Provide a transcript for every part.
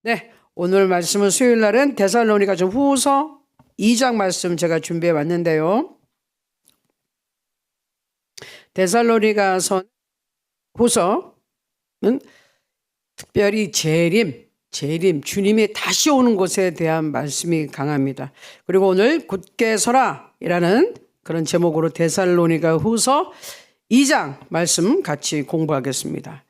네, 오늘 말씀은 수요일 날은 데살로니가서 후서 2장 말씀 제가 준비해 왔는데요. 데살로니가서 후서는 특별히 재림, 주님이 다시 오는 것에 대한 말씀이 강합니다. 그리고 오늘 굳게 서라라는 그런 제목으로 데살로니가 후서 2장 말씀 같이 공부하겠습니다.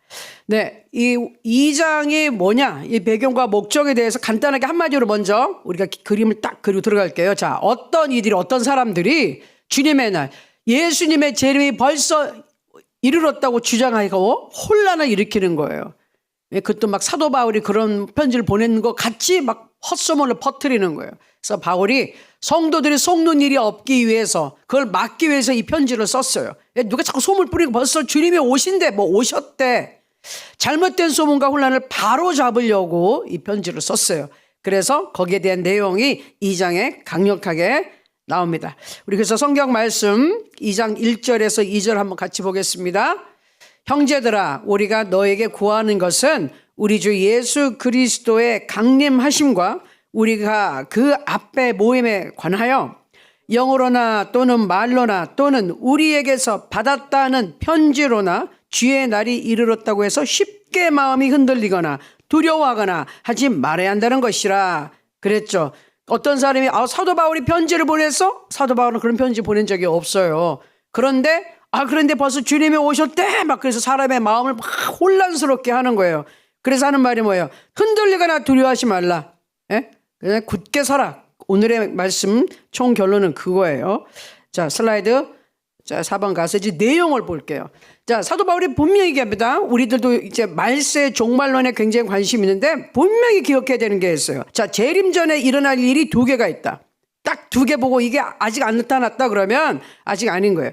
네, 이 2장이 뭐냐, 이 배경과 목적에 대해서 간단하게 한마디로 먼저 우리가 그림을 딱 그리고 들어갈게요. 자, 어떤 이들이, 어떤 사람들이 주님의 날, 예수님의 재림이 벌써 이르렀다고 주장하고 혼란을 일으키는 거예요. 그것도 막 사도 바울이 그런 편지를 보내는 것 같이 막 헛소문을 퍼뜨리는 거예요. 그래서 바울이 성도들이 속는 일이 없기 위해서, 그걸 막기 위해서 이 편지를 썼어요. 누가 자꾸 소문 뿌리고 벌써 주님이 오신대, 뭐 오셨대. 잘못된 소문과 혼란을 바로 잡으려고 이 편지를 썼어요. 그래서 거기에 대한 내용이 2장에 강력하게 나옵니다. 우리 그래서 성경 말씀 2장 1절에서 2절 한번 같이 보겠습니다. 형제들아, 우리가 너에게 구하는 것은 우리 주 예수 그리스도의 강림하심과 우리가 그 앞에 모임에 관하여 영으로나 또는 말로나 또는 우리에게서 받았다는 편지로나 주의 날이 이르렀다고 해서 쉽게 마음이 흔들리거나 두려워하거나 하지 말아야 한다는 것이라 그랬죠. 어떤 사람이 사도 바울이 편지를 보냈어? 사도 바울은 그런 편지 보낸 적이 없어요. 그런데 벌써 주님이 오셨대? 막 그래서 사람의 마음을 막 혼란스럽게 하는 거예요. 그래서 하는 말이 뭐예요? 흔들리거나 두려워하지 말라. 예? 그냥 굳게 서라. 오늘의 말씀 총 결론은 그거예요. 자, 슬라이드. 자, 4번 가서 이제 내용을 볼게요. 자, 사도 바울이 분명히 얘기합니다. 우리들도 이제 말세 종말론에 굉장히 관심이 있는데 분명히 기억해야 되는 게 있어요. 자, 재림 전에 일어날 일이 두 개가 있다. 딱 두 개 보고 이게 아직 안 나타났다 그러면 아직 아닌 거예요.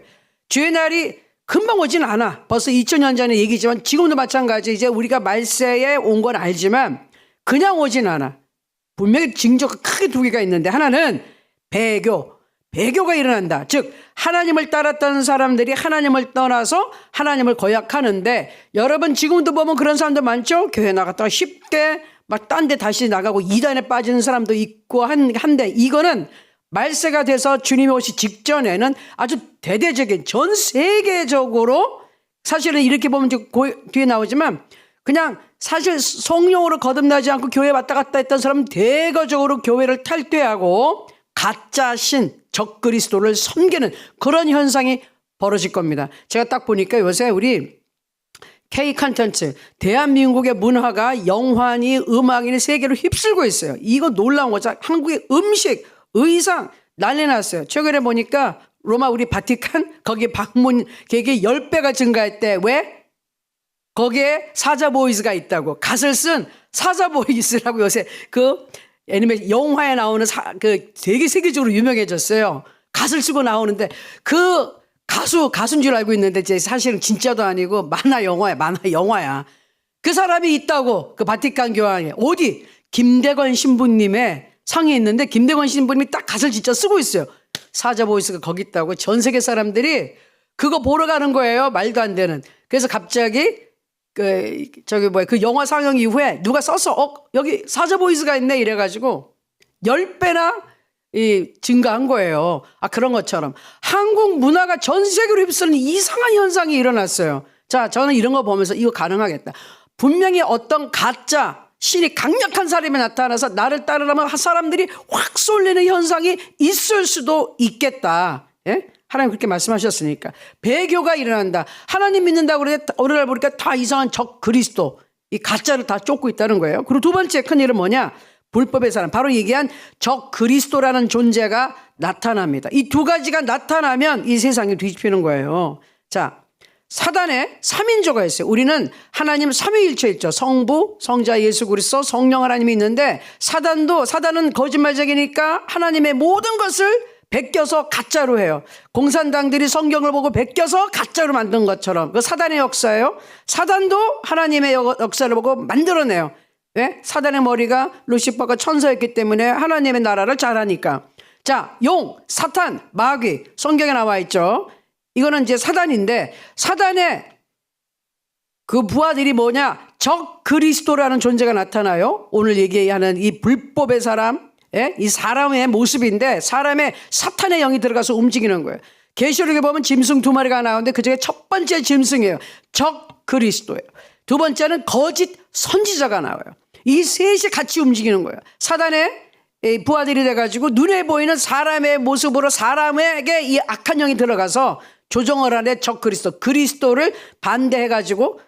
주의 날이 금방 오진 않아. 벌써 2000년 전의 얘기지만 지금도 마찬가지. 이제 우리가 말세에 온 건 알지만 그냥 오진 않아. 분명히 징조가 크게 두 개가 있는데 하나는 배교가 일어난다. 즉 하나님을 따랐던 사람들이 하나님을 떠나서 하나님을 거역하는데, 여러분 지금도 보면 그런 사람들 많죠. 교회 나갔다가 쉽게 막 딴 데 다시 나가고 이단에 빠지는 사람도 있고 한데, 이거는 말세가 돼서 주님이 오시 직전에는 아주 대대적인 전 세계적으로, 사실은 이렇게 보면 뒤에 나오지만 그냥 사실 성령으로 거듭나지 않고 교회 왔다 갔다 했던 사람은 대거적으로 교회를 탈퇴하고 가짜 신, 적그리스도를 섬기는 그런 현상이 벌어질 겁니다. 제가 딱 보니까 요새 우리 K 컨텐츠, 대한민국의 문화가 영화니 음악이니 세계로 휩쓸고 있어요. 이거 놀라운 거죠. 한국의 음식, 의상 난리 났어요. 최근에 보니까 로마 우리 바티칸 거기 방문객이 10배가 증가했대. 왜? 거기에 사자보이즈가 있다고. 갓을 쓴 사자보이즈라고 요새 그 애니메이션 영화에 나오는 되게 세계적으로 유명해졌어요. 갓을 쓰고 나오는데 그 가수인 줄 알고 있는데 이제 사실은 진짜도 아니고 만화 영화야. 그 사람이 있다고. 그 바티칸 교황에 어디 김대건 신부님의 상이 있는데 김대건 신부님이 딱 갓을 진짜 쓰고 있어요. 사자보이스가 거기 있다고. 전 세계 사람들이 그거 보러 가는 거예요. 말도 안 되는. 그래서 갑자기 그 영화 상영 이후에 누가 써서 여기 사자보이스가 있네 이래가지고 10배나 증가한 거예요. 그런 것처럼 한국 문화가 전 세계로 휩쓰는 이상한 현상이 일어났어요. 자, 저는 이런 거 보면서 이거 가능하겠다. 분명히 어떤 가짜 신이 강력한 사람이 나타나서 나를 따르라면 사람들이 확 쏠리는 현상이 있을 수도 있겠다. 예? 하나님 그렇게 말씀하셨으니까. 배교가 일어난다. 하나님 믿는다고 그러는데 어느 날 보니까 다 이상한 적 그리스도, 이 가짜를 다 쫓고 있다는 거예요. 그리고 두 번째 큰 일은 뭐냐? 불법의 사람, 바로 얘기한 적 그리스도라는 존재가 나타납니다. 이 두 가지가 나타나면 이 세상이 뒤집히는 거예요. 자, 사단에 3인조가 있어요. 우리는 하나님 삼위일체 있죠. 성부, 성자 예수 그리스도, 성령 하나님이 있는데 사단은 거짓말쟁이니까 하나님의 모든 것을 베껴서 가짜로 해요. 공산당들이 성경을 보고 베껴서 가짜로 만든 것처럼. 그 사단의 역사예요. 사단도 하나님의 역사를 보고 만들어내요. 왜? 사단의 머리가 루시퍼가 천사였기 때문에 하나님의 나라를 잘하니까. 자, 사탄, 마귀 성경에 나와 있죠. 이거는 이제 사단인데 사단의 그 부하들이 뭐냐? 적 그리스도라는 존재가 나타나요. 오늘 얘기하는 이 불법의 사람, 이 사람의 모습인데 사람의 사탄의 영이 들어가서 움직이는 거예요. 계시록에 보면 짐승 2마리가 나오는데 그중에 첫 번째 짐승이에요. 적 그리스도예요. 두 번째는 거짓 선지자가 나와요. 이 셋이 같이 움직이는 거예요. 사단의 부하들이 돼가지고 눈에 보이는 사람의 모습으로 사람에게 이 악한 영이 들어가서 조정을 하는 적 그리스도를 반대해가지고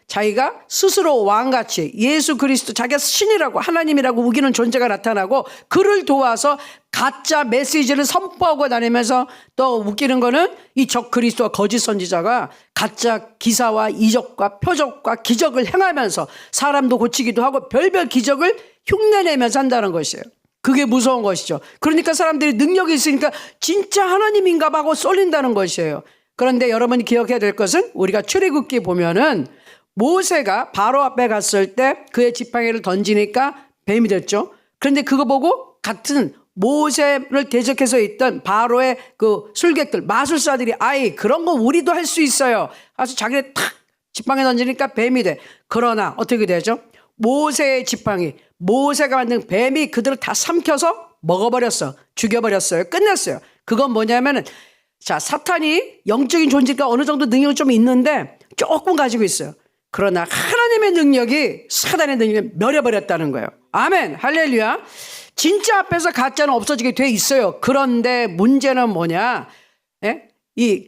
자기가 스스로 왕같이 예수 그리스도 자기가 신이라고 하나님이라고 우기는 존재가 나타나고 그를 도와서 가짜 메시지를 선포하고 다니면서 또 웃기는 거는 이 적 그리스도와 거짓 선지자가 가짜 기사와 이적과 표적과 기적을 행하면서 사람도 고치기도 하고 별별 기적을 흉내내면서 한다는 것이에요. 그게 무서운 것이죠. 그러니까 사람들이 능력이 있으니까 진짜 하나님인가 봐 하고 쏠린다는 것이에요. 그런데 여러분이 기억해야 될 것은 우리가 출애굽기 보면은 모세가 바로 앞에 갔을 때 그의 지팡이를 던지니까 뱀이 됐죠. 그런데 그거 보고 같은 모세를 대적해서 있던 바로의 그 술객들, 마술사들이 아이 그런 거 우리도 할 수 있어요. 그래서 자기네 탁 지팡이 던지니까 뱀이 돼. 그러나 어떻게 되죠? 모세의 지팡이, 모세가 만든 뱀이 그들을 다 삼켜서 먹어버렸어. 죽여버렸어요. 끝냈어요. 그건 뭐냐면은 자, 사탄이 영적인 존재가 어느 정도 능력이 좀 있는데 조금 가지고 있어요. 그러나 하나님의 능력이 사단의 능력을 멸해버렸다는 거예요. 아멘. 할렐루야. 진짜 앞에서 가짜는 없어지게 돼 있어요. 그런데 문제는 뭐냐? 이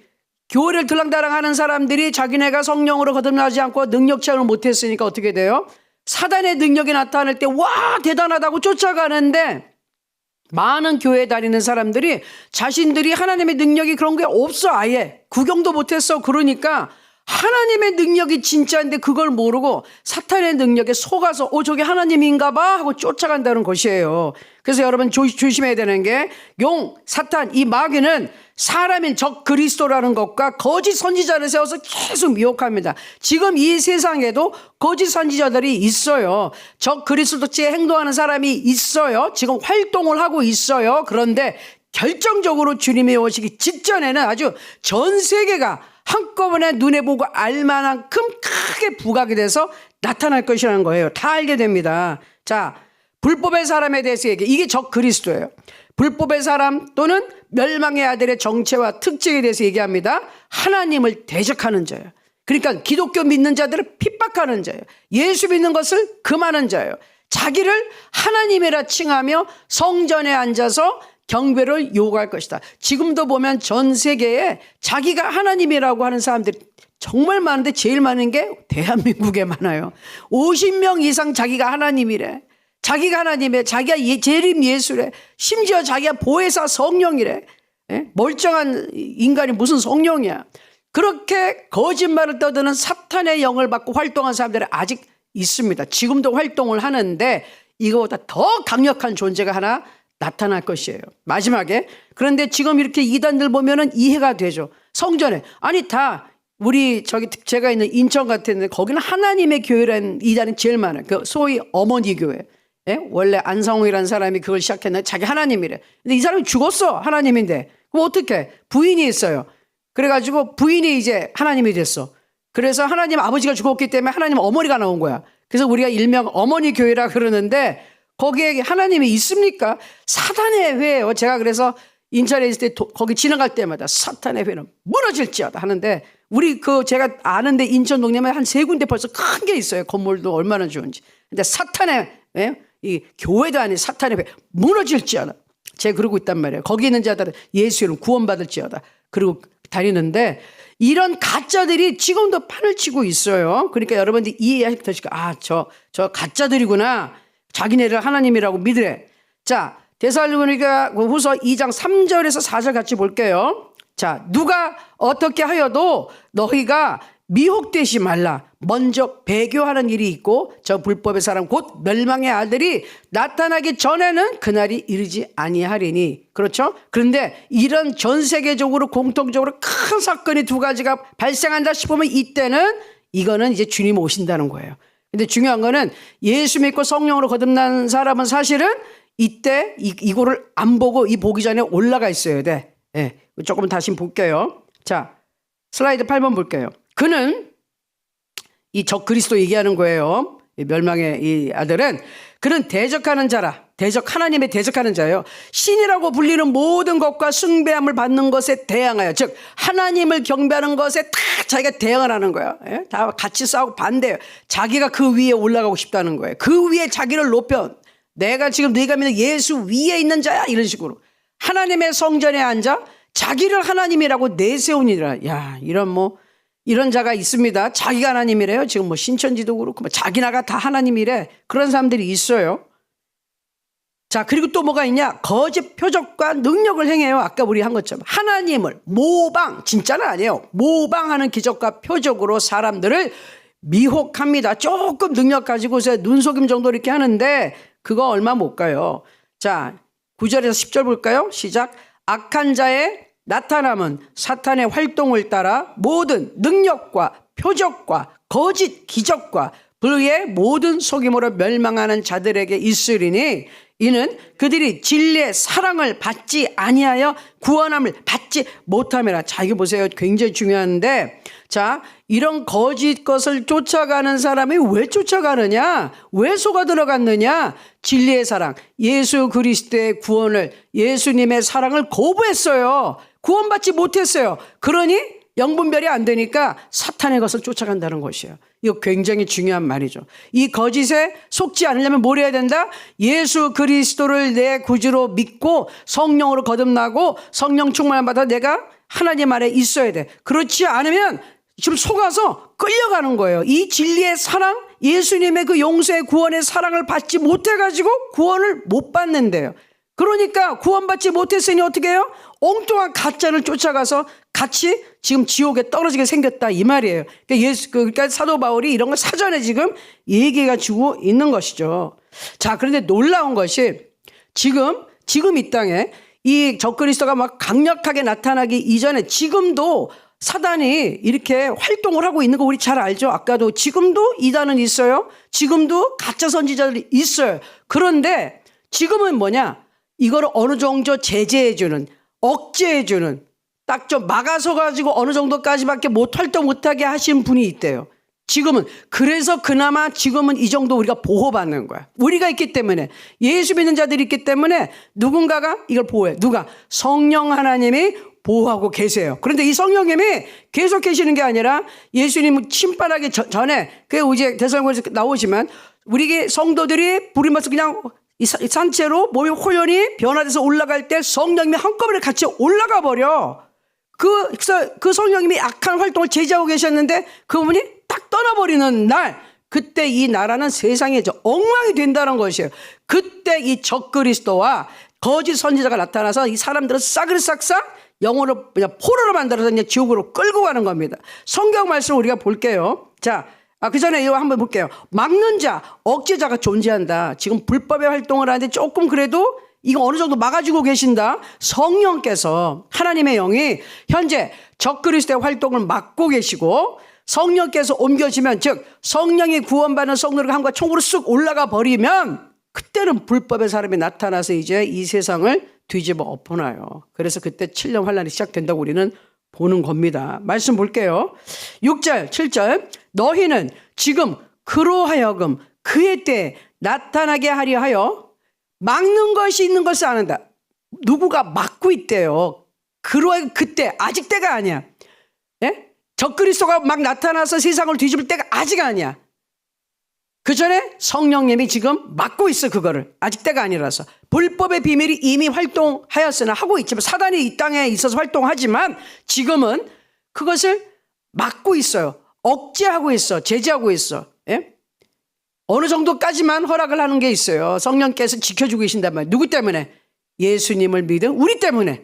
교회를 들랑달랑하는 사람들이 자기네가 성령으로 거듭나지 않고 능력 체험을 못했으니까 어떻게 돼요? 사단의 능력이 나타날 때 와 대단하다고 쫓아가는데 많은 교회에 다니는 사람들이 자신들이 하나님의 능력이 그런 게 없어. 아예 구경도 못했어. 그러니까 하나님의 능력이 진짜인데 그걸 모르고 사탄의 능력에 속아서 저게 하나님인가 봐 하고 쫓아간다는 것이에요. 그래서 여러분 조심해야 되는 게 사탄, 이 마귀는 사람인 적 그리스도라는 것과 거짓 선지자를 세워서 계속 미혹합니다. 지금 이 세상에도 거짓 선지자들이 있어요. 적 그리스도처럼 행동하는 사람이 있어요. 지금 활동을 하고 있어요. 그런데 결정적으로 주님이 오시기 직전에는 아주 전 세계가 한꺼번에 눈에 보고 알만한큼 크게 부각이 돼서 나타날 것이라는 거예요. 다 알게 됩니다. 자, 불법의 사람에 대해서 얘기해. 이게 적 그리스도예요. 불법의 사람 또는 멸망의 아들의 정체와 특징에 대해서 얘기합니다. 하나님을 대적하는 자예요. 그러니까 기독교 믿는 자들을 핍박하는 자예요. 예수 믿는 것을 금하는 자예요. 자기를 하나님이라 칭하며 성전에 앉아서 경배를 요구할 것이다. 지금도 보면 전 세계에 자기가 하나님이라고 하는 사람들이 정말 많은데 제일 많은 게 대한민국에 많아요. 50명 이상 자기가 하나님이래. 자기가 하나님이래. 자기가 재림 예수래. 심지어 자기가 보혜사 성령이래. 멀쩡한 인간이 무슨 성령이야. 그렇게 거짓말을 떠드는 사탄의 영을 받고 활동한 사람들이 아직 있습니다. 지금도 활동을 하는데 이거보다 더 강력한 존재가 하나 나타날 것이에요. 마지막에. 그런데 지금 이렇게 이단들 보면은 이해가 되죠. 성전에 아니 다 우리 제가 있는 인천 같은데 거기는 하나님의 교회라는 이단이 제일 많아요. 그 소위 어머니 교회. 원래 안상홍이라는 사람이 그걸 시작했는데 자기 하나님이래. 근데 이 사람이 죽었어. 하나님인데. 그럼 어떻게? 부인이 있어요. 그래가지고 부인이 이제 하나님이 됐어. 그래서 하나님 아버지가 죽었기 때문에 하나님 어머니가 나온 거야. 그래서 우리가 일명 어머니 교회라 그러는데 거기에 하나님이 있습니까? 사탄의 회예요. 제가 그래서 인천에 있을 때 거기 지나갈 때마다 사탄의 회는 무너질지어다 하는데 우리 제가 아는데 인천 동네에 한 3군데 벌써 큰 게 있어요. 건물도 얼마나 좋은지. 근데 사탄의 이 교회도 아닌 사탄의 회 무너질지어다. 제가 그러고 있단 말이에요. 거기 있는 자들은 예수 이름 구원받을지어다. 그리고 다니는데 이런 가짜들이 지금도 판을 치고 있어요. 그러니까 여러분들이 이해하실 것이니까 저 가짜들이구나. 자기네를 하나님이라고 믿으래. 자, 데살로니가 후서 2장 3절에서 4절 같이 볼게요. 자, 누가 어떻게 하여도 너희가 미혹되지 말라. 먼저 배교하는 일이 있고 저 불법의 사람 곧 멸망의 아들이 나타나기 전에는 그날이 이르지 아니하리니. 그렇죠? 그런데 이런 전 세계적으로 공통적으로 큰 사건이 2가지가 발생한다 싶으면 이때는 이거는 이제 주님 오신다는 거예요. 근데 중요한 거는 예수 믿고 성령으로 거듭난 사람은 사실은 이때 이거를 안 보고 이 보기 전에 올라가 있어야 돼. 조금 다시 볼게요. 자, 슬라이드 8번 볼게요. 그는 이 적그리스도 얘기하는 거예요. 이 멸망의 이 아들은 그는 대적하는 자라. 하나님의 대적하는 자예요. 신이라고 불리는 모든 것과 숭배함을 받는 것에 대항하여, 즉 하나님을 경배하는 것에 다 자기가 대항을 하는 거예요. 예? 다 같이 싸우고 반대해요. 자기가 그 위에 올라가고 싶다는 거예요. 그 위에 자기를 높여, 내가 지금 네가 믿는 예수 위에 있는 자야, 이런 식으로 하나님의 성전에 앉아 자기를 하나님이라고 내세우니라. 야, 이런 자가 있습니다. 자기가 하나님이래요. 지금 신천지도 그렇고 자기나가 다 하나님이래. 그런 사람들이 있어요. 자, 그리고 또 뭐가 있냐? 거짓 표적과 능력을 행해요. 아까 우리 한 것처럼 하나님을 모방, 진짜는 아니에요. 모방하는 기적과 표적으로 사람들을 미혹합니다. 조금 능력 가지고서 눈속임 정도 이렇게 하는데 그거 얼마 못 가요. 자, 9절에서 10절 볼까요? 시작. 악한 자의 나타남은 사탄의 활동을 따라 모든 능력과 표적과 거짓 기적과 불의의 모든 속임으로 멸망하는 자들에게 있으리니 이는 그들이 진리의 사랑을 받지 아니하여 구원함을 받지 못함이라. 자, 이거 보세요. 굉장히 중요한데, 자, 이런 거짓 것을 쫓아가는 사람이 왜 쫓아가느냐? 왜 속아 들어갔느냐? 진리의 사랑, 예수 그리스도의 구원을, 예수님의 사랑을 거부했어요. 구원받지 못했어요. 그러니 영분별이 안 되니까 사탄의 것을 쫓아간다는 것이에요. 이거 굉장히 중요한 말이죠. 이 거짓에 속지 않으려면 뭘 해야 된다? 예수 그리스도를 내 구주로 믿고 성령으로 거듭나고 성령 충만을 받아 내가 하나님 안에 있어야 돼. 그렇지 않으면 지금 속아서 끌려가는 거예요. 이 진리의 사랑, 예수님의 그 용서의 구원의 사랑을 받지 못해가지고 구원을 못 받는데요. 그러니까 구원받지 못했으니 어떻게 해요? 엉뚱한 가짜를 쫓아가서 같이 지금 지옥에 떨어지게 생겼다, 이 말이에요. 그러니까 사도 바울이 이런 걸 사전에 지금 얘기해 주고 있는 것이죠. 자, 그런데 놀라운 것이 지금 이 땅에 이 적그리스도가 막 강력하게 나타나기 이전에 지금도 사단이 이렇게 활동을 하고 있는 거 우리 잘 알죠? 아까도 지금도 이단은 있어요. 지금도 가짜 선지자들이 있어요. 그런데 지금은 뭐냐? 이거를 어느 정도 제재해주는, 억제해주는, 딱 좀 막아서 가지고 어느 정도까지밖에 활동 못하게 하신 분이 있대요. 지금은. 그래서 그나마 지금은 이 정도 우리가 보호받는 거야. 우리가 있기 때문에, 예수 믿는 자들이 있기 때문에 누군가가 이걸 보호해. 누가? 성령 하나님이 보호하고 계세요. 그런데 이 성령님이 계속 계시는 게 아니라 예수님 침발하기 전에, 그게 이제 데살로니가서 나오지만 우리 성도들이 부림받아서 그냥 이 산채로 몸이 호연히 변화돼서 올라갈 때 성령님이 한꺼번에 같이 올라가 버려. 그 성령님이 악한 활동을 제지하고 계셨는데 그분이 딱 떠나버리는 날, 그때 이 나라는 세상에 엉망이 된다는 것이에요. 그때 이 적그리스도와 거짓 선지자가 나타나서 이 사람들은 싸그리싹싹 영혼을 그냥 포로로 만들어서 이제 지옥으로 끌고 가는 겁니다. 성경 말씀을 우리가 볼게요. 자, 그 전에 이거 한번 볼게요. 막는 자, 억제자가 존재한다. 지금 불법의 활동을 하는데 조금 그래도 이거 어느 정도 막아주고 계신다. 성령께서, 하나님의 영이 현재 적그리스도의 활동을 막고 계시고 성령께서 옮겨지면, 즉 성령이 구원받는 성도를 한과 총으로 쑥 올라가 버리면 그때는 불법의 사람이 나타나서 이제 이 세상을 뒤집어 엎어놔요. 그래서 그때 7년 환란이 시작된다고 우리는 보는 겁니다. 말씀 볼게요. 6절, 7절. 너희는 지금 그로 하여금 그의 때에 나타나게 하려 하여 막는 것이 있는 것을 아는다. 누구가 막고 있대요. 그때, 아직 때가 아니야. 예? 적그리스도가 막 나타나서 세상을 뒤집을 때가 아직 아니야. 그 전에 성령님이 지금 막고 있어. 그거를 아직 때가 아니라서. 불법의 비밀이 이미 활동하였으나, 하고 있지만, 사단이 이 땅에 있어서 활동하지만 지금은 그것을 막고 있어요. 억제하고 있어. 제재하고 있어. 예? 어느 정도까지만 허락을 하는 게 있어요. 성령께서 지켜주고 계신단 말이에요. 누구 때문에? 예수님을 믿은 우리 때문에.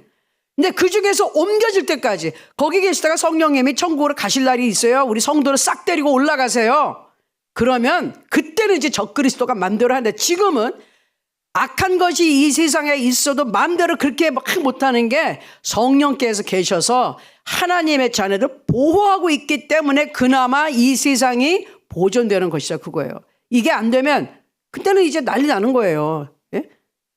근데 그 중에서 옮겨질 때까지 거기 계시다가 성령님이 천국으로 가실 날이 있어요. 우리 성도를 싹 데리고 올라가세요. 그러면 그때는 이제 적그리스도가 마음대로 하는데, 지금은 악한 것이 이 세상에 있어도 마음대로 그렇게 막 못하는 게 성령께서 계셔서 하나님의 자녀를 보호하고 있기 때문에 그나마 이 세상이 보존되는 것이죠. 그거예요. 이게 안 되면 그때는 이제 난리 나는 거예요. 예?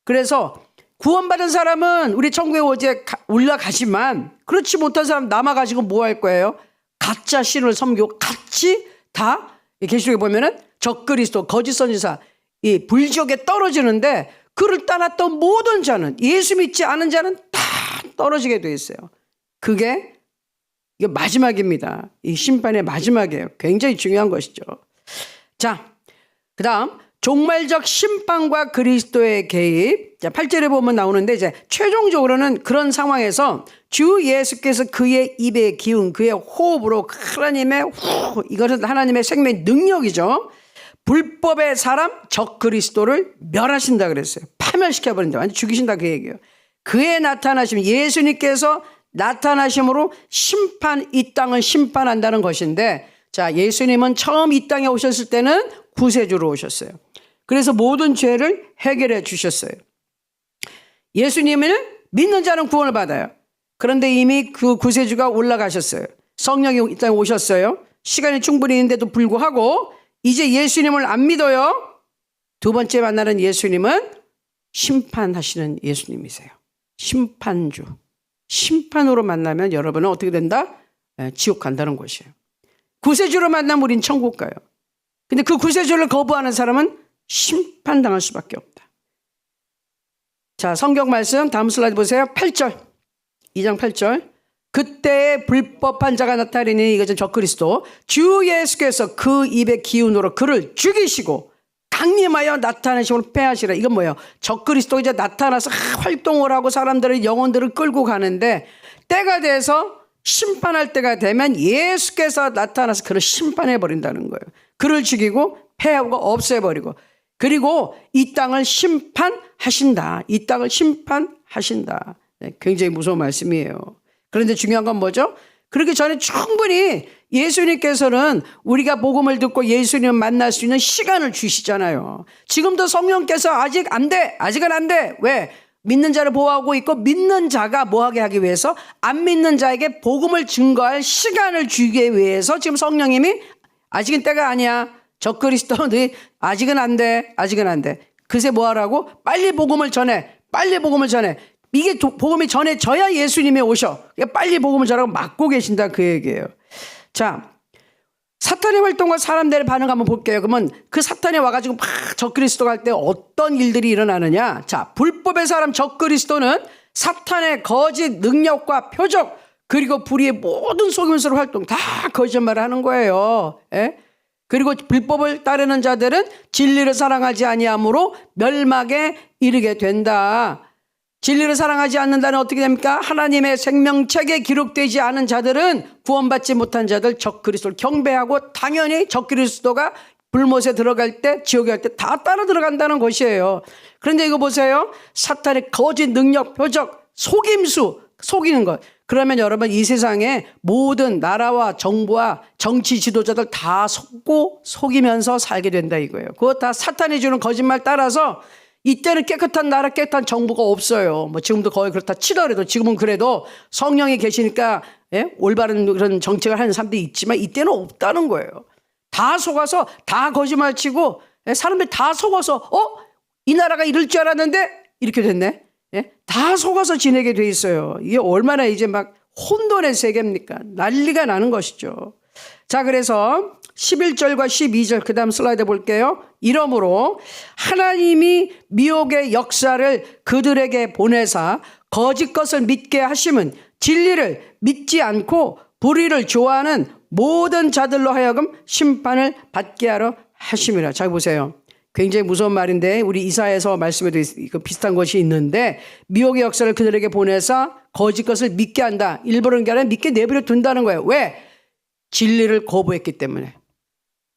그래서 구원받은 사람은 우리 천국에 어제 올라가지만, 그렇지 못한 사람 남아가지고 뭐 할 거예요? 가짜 신을 섬기고 같이 다 계시록에 보면은 적그리스도 거짓 선지자 이 불지옥에 떨어지는데 그를 따랐던 모든 자는, 예수 믿지 않은 자는 다 떨어지게 돼 있어요. 그게 이게 마지막입니다. 이 심판의 마지막이에요. 굉장히 중요한 것이죠. 자, 그다음 종말적 심판과 그리스도의 개입. 자, 8절에 보면 나오는데 이제 최종적으로는 그런 상황에서 주 예수께서 그의 입에 기운 그의 호흡으로 하나님의 이것은 하나님의 생명의 능력이죠. 불법의 사람 적그리스도를 멸하신다 그랬어요. 파멸시켜버린다. 완전 죽이신다 그 얘기예요. 그의 나타나심, 예수님께서 나타나심으로 심판, 이 땅을 심판한다는 것인데, 자, 예수님은 처음 이 땅에 오셨을 때는 구세주로 오셨어요. 그래서 모든 죄를 해결해 주셨어요. 예수님은 믿는 자는 구원을 받아요. 그런데 이미 그 구세주가 올라가셨어요. 성령이 이 땅에 오셨어요. 시간이 충분히 있는데도 불구하고 이제 예수님을 안 믿어요. 두 번째 만나는 예수님은 심판하시는 예수님이세요. 심판주. 심판으로 만나면 여러분은 어떻게 된다? 지옥 간다는 것이에요. 구세주로 만나면 우린 천국 가요. 근데 그 구세주를 거부하는 사람은 심판당할 수밖에 없다. 자, 성경 말씀 다음 슬라이드 보세요. 8절. 2장 8절. 그때의 불법한 자가 나타나니 이것은 적그리스도 주 예수께서 그 입의 기운으로 그를 죽이시고 강림하여 나타내심으로 패하시라. 이건 뭐예요? 적그리스도 이제 나타나서 활동을 하고 사람들의 영혼들을 끌고 가는데 때가 돼서 심판할 때가 되면 예수께서 나타나서 그를 심판해 버린다는 거예요. 그를 죽이고 패하고 없애버리고 그리고 이 땅을 심판하신다. 이 땅을 심판하신다. 굉장히 무서운 말씀이에요. 그런데 중요한 건 뭐죠? 그렇기 전에 충분히 예수님께서는 우리가 복음을 듣고 예수님을 만날 수 있는 시간을 주시잖아요. 지금도 성령께서 아직 안 돼. 아직은 안 돼. 왜? 믿는 자를 보호하고 있고 믿는 자가 뭐하게 하기 위해서 안 믿는 자에게 복음을 증거할 시간을 주기 위해서 지금 성령님이 아직은 때가 아니야. 적그리스도들이 아직은 안 돼. 아직은 안 돼. 그새 뭐하라고? 빨리 복음을 전해. 빨리 복음을 전해. 이게 복음이 전해져야 예수님이 오셔. 빨리 복음을 전하고 막고 계신다 그 얘기예요. 자, 사탄의 활동과 사람들의 반응 한번 볼게요. 그러면 그 사탄이 와가지고 막 적그리스도가 할 때 어떤 일들이 일어나느냐. 자, 불법의 사람 적그리스도는 사탄의 거짓 능력과 표적 그리고 불의의 모든 속임수로 활동 다 거짓말을 하는 거예요. 예? 그리고 불법을 따르는 자들은 진리를 사랑하지 아니함으로 멸망에 이르게 된다. 진리를 사랑하지 않는다는 어떻게 됩니까? 하나님의 생명책에 기록되지 않은 자들은 구원받지 못한 자들 적그리스도를 경배하고 당연히 적그리스도가 불못에 들어갈 때 지옥에 갈 때 다 따라 들어간다는 것이에요. 그런데 이거 보세요. 사탄의 거짓 능력, 표적, 속임수, 속이는 것. 그러면 여러분 이 세상에 모든 나라와 정부와 정치 지도자들 다 속고 속이면서 살게 된다 이거예요. 그거 다 사탄이 주는 거짓말 따라서 이때는 깨끗한 나라, 깨끗한 정부가 없어요. 뭐 지금도 거의 그렇다 치더라도 지금은 그래도 성령이 계시니까 올바른 그런 정책을 하는 사람들이 있지만 이때는 없다는 거예요. 다 속아서 다 거짓말 치고 사람들이 다 속아서 이 나라가 이럴 줄 알았는데 이렇게 됐네. 다 속아서 지내게 돼 있어요. 이게 얼마나 이제 막 혼돈의 세계입니까? 난리가 나는 것이죠. 자, 그래서 11절과 12절 그 다음 슬라이드 볼게요. 이러므로 하나님이 미혹의 역사를 그들에게 보내사 거짓 것을 믿게 하심은 진리를 믿지 않고 불의를 좋아하는 모든 자들로 하여금 심판을 받게 하려 하심이라. 잘 보세요. 굉장히 무서운 말인데 우리 이사야서 말씀에도 비슷한 것이 있는데 미혹의 역사를 그들에게 보내사 거짓 것을 믿게 한다. 일부러 그런 게 아니라 믿게 내버려 둔다는 거예요. 왜? 진리를 거부했기 때문에.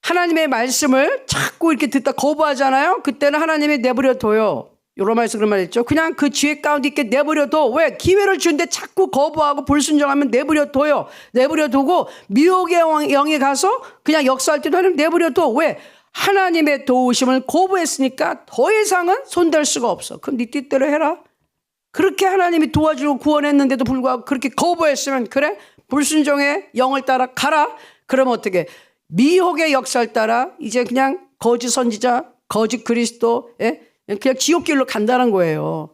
하나님의 말씀을 자꾸 이렇게 듣다 거부하잖아요. 그때는 하나님이 내버려둬요. 로마에서 그런 말 했죠. 그냥 그 지혜 가운데 있게 내버려둬. 왜? 기회를 주는데 자꾸 거부하고 불순종하면 내버려둬요. 내버려두고 미혹의 영에 가서 그냥 역사할 때도 하나님 내버려둬. 왜? 하나님의 도우심을 거부했으니까 더 이상은 손댈 수가 없어. 그럼 네 뜻대로 해라. 그렇게 하나님이 도와주고 구원했는데도 불구하고 그렇게 거부했으면 그래? 불순종의 영을 따라 가라. 그러면 어떻게? 미혹의 역사를 따라 이제 그냥 거짓 선지자, 거짓 그리스도, 그냥 지옥길로 간다는 거예요.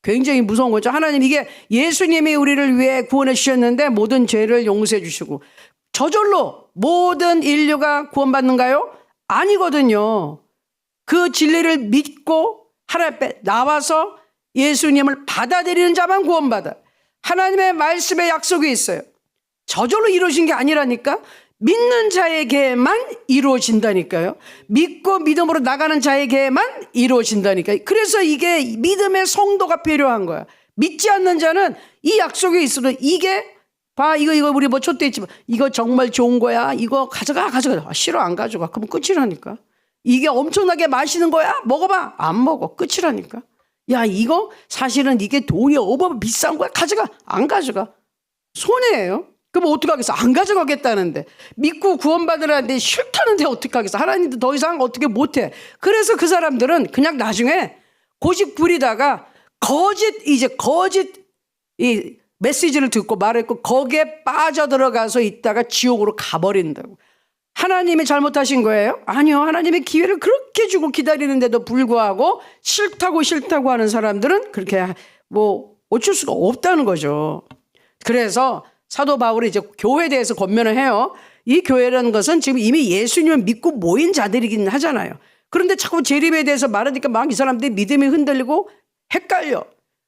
굉장히 무서운 거죠. 하나님 이게 예수님이 우리를 위해 구원해 주셨는데 모든 죄를 용서해 주시고 저절로 모든 인류가 구원받는가요? 아니거든요. 그 진리를 믿고 하나님 앞에 나와서 예수님을 받아들이는 자만 구원받아. 하나님의 말씀에 약속이 있어요. 저절로 이루어진 게 아니라니까. 믿는 자에게만 이루어진다니까요. 믿고 믿음으로 나가는 자에게만 이루어진다니까요. 그래서 이게 믿음의 성도가 필요한 거야. 믿지 않는 자는 이 약속이 있어도 이게 봐, 이거 우리 뭐 촛대 있지만 이거 정말 좋은 거야. 이거 가져가. 아, 싫어, 안 가져가. 그럼 끝이라니까. 이게 엄청나게 맛있는 거야? 먹어봐. 안 먹어. 끝이라니까. 야, 이거 사실은 이게 돈이 어마어마 비싼 거야. 가져가. 안 가져가. 손해예요. 그럼 어떡하겠어? 안 가져가겠다는데. 믿고 구원받으라는데 싫다는데 어떡하겠어? 하나님도 더 이상 어떻게 못해. 그래서 그 사람들은 그냥 나중에 고집 부리다가 거짓 이 메시지를 듣고 말했고 거기에 빠져들어가서 있다가 지옥으로 가버린다고. 하나님이 잘못하신 거예요? 아니요. 하나님의 기회를 그렇게 주고 기다리는데도 불구하고 싫다고 하는 사람들은 그렇게 뭐 어쩔 수가 없다는 거죠. 그래서 사도 바울이 이제 교회에 대해서 권면을 해요. 이 교회라는 것은 지금 이미 예수님을 믿고 모인 자들이긴 하잖아요. 그런데 자꾸 재림에 대해서 말하니까 막 이 사람들이 믿음이 흔들리고 헷갈려.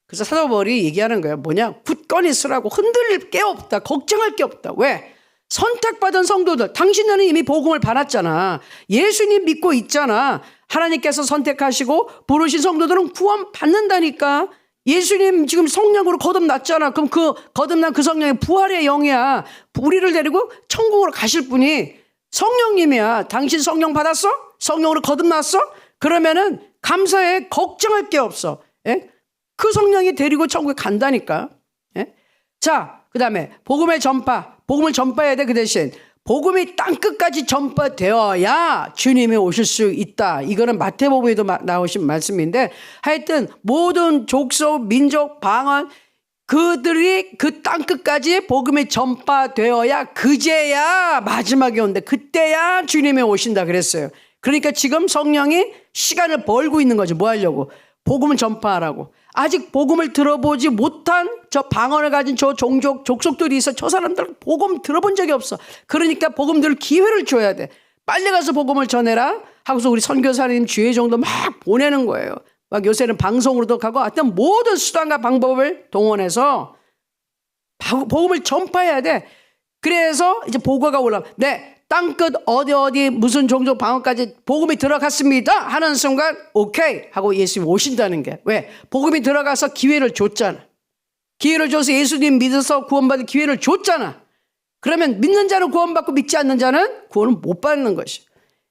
그래서 사도 바울이 얘기하는 거예요. 뭐냐? 굳건히 쓰라고. 흔들릴 게 없다. 걱정할 게 없다. 왜? 선택받은 성도들, 당신들은 이미 복음을 받았잖아. 예수님 믿고 있잖아. 하나님께서 선택하시고 부르신 성도들은 구원 받는다니까. 예수님 지금 성령으로 거듭났잖아. 그럼 그 거듭난 그 성령이 부활의 영이야. 우리를 데리고 천국으로 가실 분이 성령님이야. 당신 성령 받았어? 성령으로 거듭났어? 그러면은 감사해. 걱정할 게 없어. 예? 그 성령이 데리고 천국에 간다니까. 예? 자, 그 다음에 복음을 전파해야 돼. 그 대신 복음이 땅끝까지 전파되어야 주님이 오실 수 있다. 이거는 마태복음에도 나오신 말씀인데 하여튼 모든 족속, 민족, 방언 그들이 그 땅끝까지 복음이 전파되어야 그제야 마지막에 온다. 그때야 주님이 오신다 그랬어요. 그러니까 지금 성령이 시간을 벌고 있는 거죠. 뭐 하려고? 복음을 전파하라고. 아직 복음을 들어보지 못한 저 방언을 가진 저 종족, 족속들이 있어. 저 사람들 복음 들어본 적이 없어. 그러니까 복음 들을 기회를 줘야 돼. 빨리 가서 복음을 전해라 하고서 우리 선교사님 주의 정도 막 보내는 거예요. 막 요새는 방송으로도 가고 하여튼 모든 수단과 방법을 동원해서 복음을 전파해야 돼. 그래서 이제 보고가 올라와. 네. 땅끝 어디 무슨 종족 방언까지 복음이 들어갔습니다 하는 순간 오케이 하고 예수님 오신다는 게. 왜? 복음이 들어가서 기회를 줬잖아. 기회를 줘서 예수님 믿어서 구원받을 기회를 줬잖아. 그러면 믿는 자는 구원받고 믿지 않는 자는 구원을 못 받는 것이.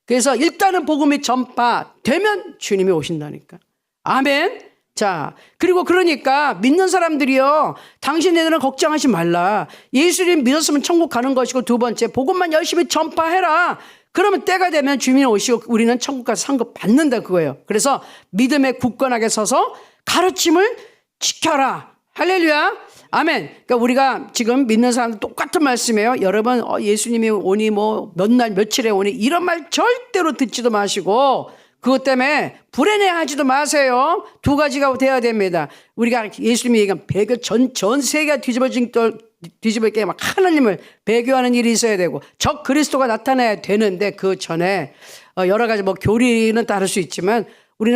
그래서 일단은 복음이 전파되면 주님이 오신다니까. 아멘. 자, 그리고 그러니까 믿는 사람들이요. 당신네들은 걱정하지 말라. 예수님 믿었으면 천국 가는 것이고 두 번째 복음만 열심히 전파해라. 그러면 때가 되면 주님이 오시고 우리는 천국 가서 상급 받는다 그거예요. 그래서 믿음에 굳건하게 서서 가르침을 지켜라. 할렐루야. 아멘. 그러니까 우리가 지금 믿는 사람들 똑같은 말씀이에요. 여러분 예수님이 오니 뭐 몇 날 며칠에 오니 이런 말 절대로 듣지도 마시고 그것 때문에 불행해하지도 마세요. 두 가지가 돼야 됩니다. 우리가 예수님이 얘기한 배교 전 세계가 뒤집어질 게 막 하나님을 배교하는 일이 있어야 되고 적 그리스도가 나타나야 되는데 그 전에 여러 가지 뭐 교리는 다를 수 있지만 우리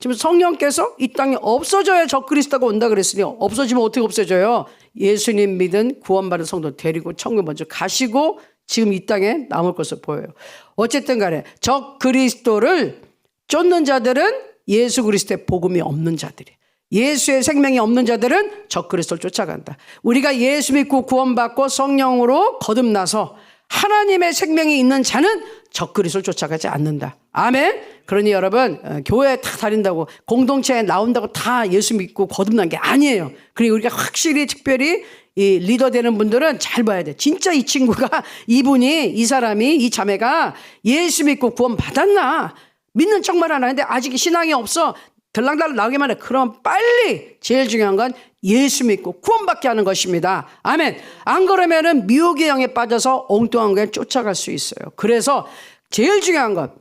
지금 성령께서 이 땅에 없어져야 적 그리스도가 온다 그랬으니 없어지면 어떻게 없어져요? 예수님 믿은 구원받은 성도 데리고 천국 먼저 가시고 지금 이 땅에 남을 것으로 보여요. 어쨌든 간에 적 그리스도를 쫓는 자들은 예수 그리스도의 복음이 없는 자들이에요. 예수의 생명이 없는 자들은 적 그리스도를 쫓아간다. 우리가 예수 믿고 구원받고 성령으로 거듭나서 하나님의 생명이 있는 자는 적 그리스도를 쫓아가지 않는다. 아멘. 그러니 여러분 교회에 다 다닌다고 공동체에 나온다고 다 예수 믿고 거듭난 게 아니에요. 그리고 우리가 확실히 특별히 이 리더 되는 분들은 잘 봐야 돼. 진짜 이 친구가 이 사람이 이 자매가 예수 믿고 구원 받았나 믿는 척만 하는데 아직 신앙이 없어 들랑달랑 나오기만 해. 그럼 빨리 제일 중요한 건 예수 믿고 구원받게 하는 것입니다. 아멘. 안 그러면은 미혹의 영에 빠져서 엉뚱한 거에 쫓아갈 수 있어요. 그래서 제일 중요한 건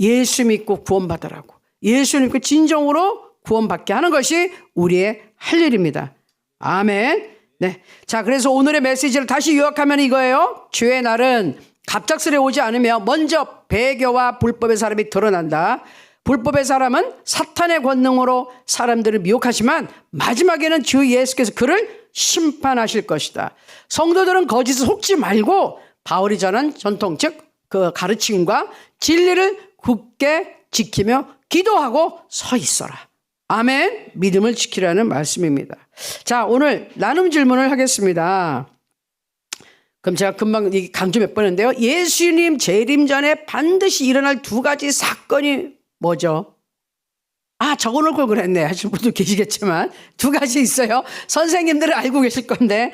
예수 믿고 구원받으라고. 예수 믿고 진정으로 구원받게 하는 것이 우리의 할 일입니다. 아멘. 네. 자, 그래서 오늘의 메시지를 다시 요약하면 이거예요. 주의 날은 갑작스레 오지 않으며 먼저 배교와 불법의 사람이 드러난다. 불법의 사람은 사탄의 권능으로 사람들을 미혹하지만 마지막에는 주 예수께서 그를 심판하실 것이다. 성도들은 거짓에 속지 말고 바울이 전한 전통, 즉 그 가르침과 진리를 굳게 지키며 기도하고 서 있어라. 아멘. 믿음을 지키라는 말씀입니다. 자, 오늘 나눔 질문을 하겠습니다. 그럼 제가 금방 강조 몇 번 했는데요. 예수님 재림 전에 반드시 일어날 두 가지 사건이 뭐죠? 적어놓을 걸 그랬네 하시는 분도 계시겠지만 두 가지 있어요. 선생님들은 알고 계실 건데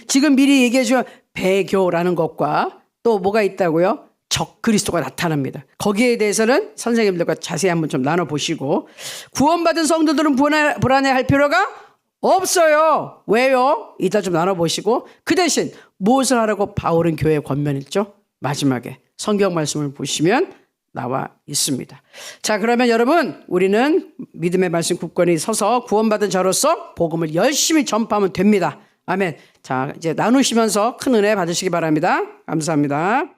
지금 미리 얘기해 주면 배교라는 것과 또 뭐가 있다고요? 적 그리스도가 나타납니다. 거기에 대해서는 선생님들과 자세히 한번 좀 나눠보시고, 구원받은 성도들은 불안해할 필요가 없어요. 왜요? 이따 좀 나눠보시고, 그 대신 무엇을 하라고 바울은 교회에 권면했죠? 마지막에 성경 말씀을 보시면 나와 있습니다. 자, 그러면 여러분, 우리는 믿음의 말씀 굳건히 서서 구원받은 자로서 복음을 열심히 전파하면 됩니다. 아멘. 자, 이제 나누시면서 큰 은혜 받으시기 바랍니다. 감사합니다.